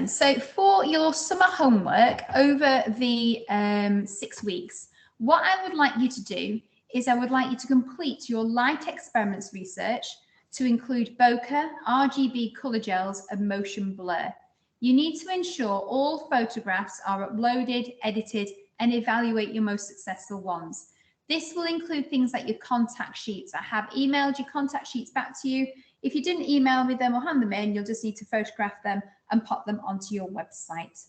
So for your summer homework over the 6 weeks, what I would like you to do is I would like you to complete your light experiments research to include bokeh, RGB colour gels and motion blur. You need to ensure all photographs are uploaded, edited and evaluate your most successful ones. This will include things like your contact sheets. I have emailed your contact sheets back to you. If you didn't email me them or hand them in, you'll just need to photograph them and pop them onto your website.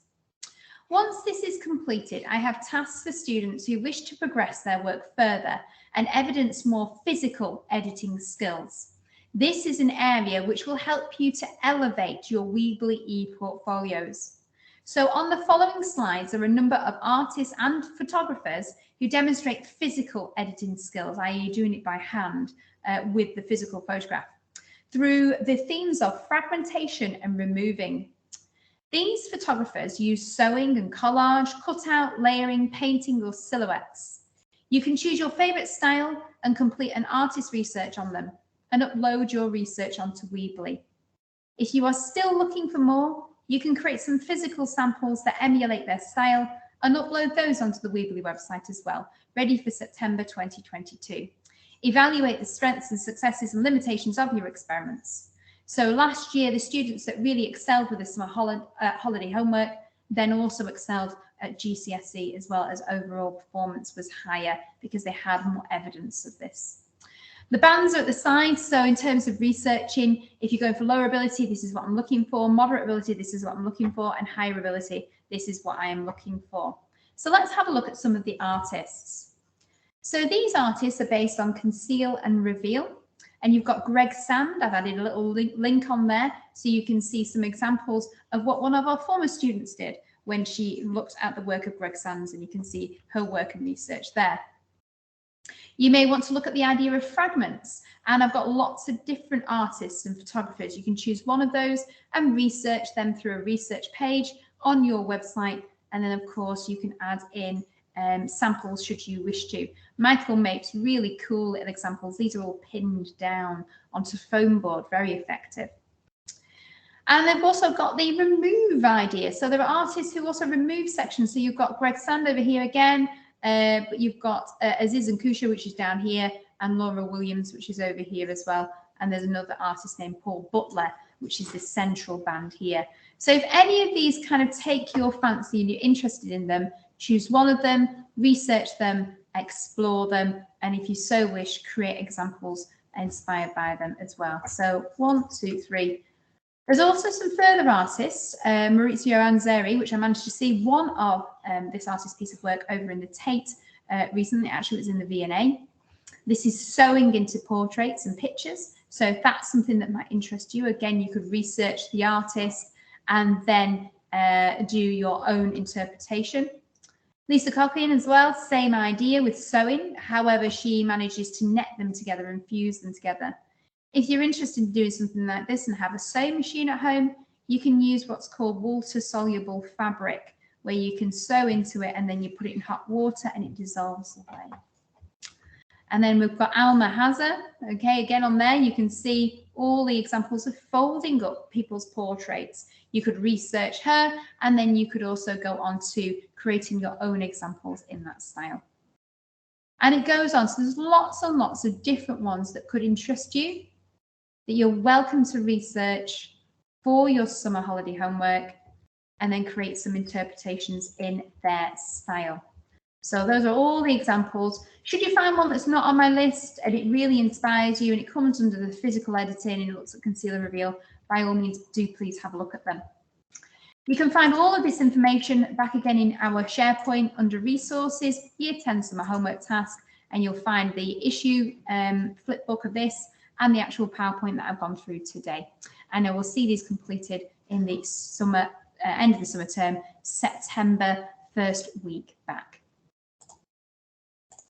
Once this is completed, I have tasks for students who wish to progress their work further and evidence more physical editing skills. This is an area which will help you to elevate your Weebly e-portfolios. So on the following slides are a number of artists and photographers who demonstrate physical editing skills, i.e. doing it by hand with the physical photograph, through the themes of fragmentation and removing. These photographers use sewing and collage, cutout, layering, painting or silhouettes. You can choose your favorite style and complete an artist research on them and upload your research onto Weebly. If you are still looking for more, you can create some physical samples that emulate their style and upload those onto the Weebly website as well, ready for September 2022. Evaluate the strengths and successes and limitations of your experiments. So last year, the students that really excelled with the summer holiday homework then also excelled at GCSE, as well as overall performance was higher because they had more evidence of this. The bands are at the side, so in terms of researching, if you're going for lower ability, this is what I'm looking for, moderate ability, this is what I'm looking for, and higher ability, this is what I am looking for. So let's have a look at some of the artists. So these artists are based on Conceal and Reveal, and you've got Greg Sand. I've added a little link on there so you can see some examples of what one of our former students did when she looked at the work of Greg Sand's, and you can see her work and research there. You may want to look at the idea of fragments, and I've got lots of different artists and photographers. You can choose one of those and research them through a research page on your website, and then of course you can add in samples should you wish to. Michael makes really cool little examples. These are all pinned down onto foam board, very effective. And they've also got the remove idea. So there are artists who also remove sections. So you've got Greg Sand over here again, but you've got Aziz and Kusha, which is down here, and Laura Williams, which is over here as well. And there's another artist named Paul Butler, which is the central band here. So if any of these kind of take your fancy and you're interested in them, choose one of them, research them, explore them, and if you so wish, create examples inspired by them as well. So 1, 2, 3. There's also some further artists, Maurizio Anzeri, which I managed to see one of this artist's piece of work over in the Tate recently. Actually, it was in the V&A. This is sewing into portraits and pictures. So if that's something that might interest you, again, you could research the artist and then do your own interpretation. Lisa Kokin as well, same idea with sewing. However, she manages to net them together and fuse them together. If you're interested in doing something like this and have a sewing machine at home, you can use what's called water-soluble fabric, where you can sew into it and then you put it in hot water and it dissolves away. And then we've got Alma Haser. Okay, again on there, you can see all the examples of folding up people's portraits. You could research her, and then you could also go on to creating your own examples in that style. And it goes on, so there's lots and lots of different ones that could interest you, that you're welcome to research for your summer holiday homework, and then create some interpretations in their style. So those are all the examples. Should you find one that's not on my list and it really inspires you and it comes under the physical editing and it looks at Conceal and Reveal, by all means, do please have a look at them. You can find all of this information back again in our SharePoint under Resources, Year 10 Summer Homework Task, and you'll find the issue flipbook of this and the actual PowerPoint that I've gone through today. And I will see these completed in the summer, end of the summer term, September, first week back.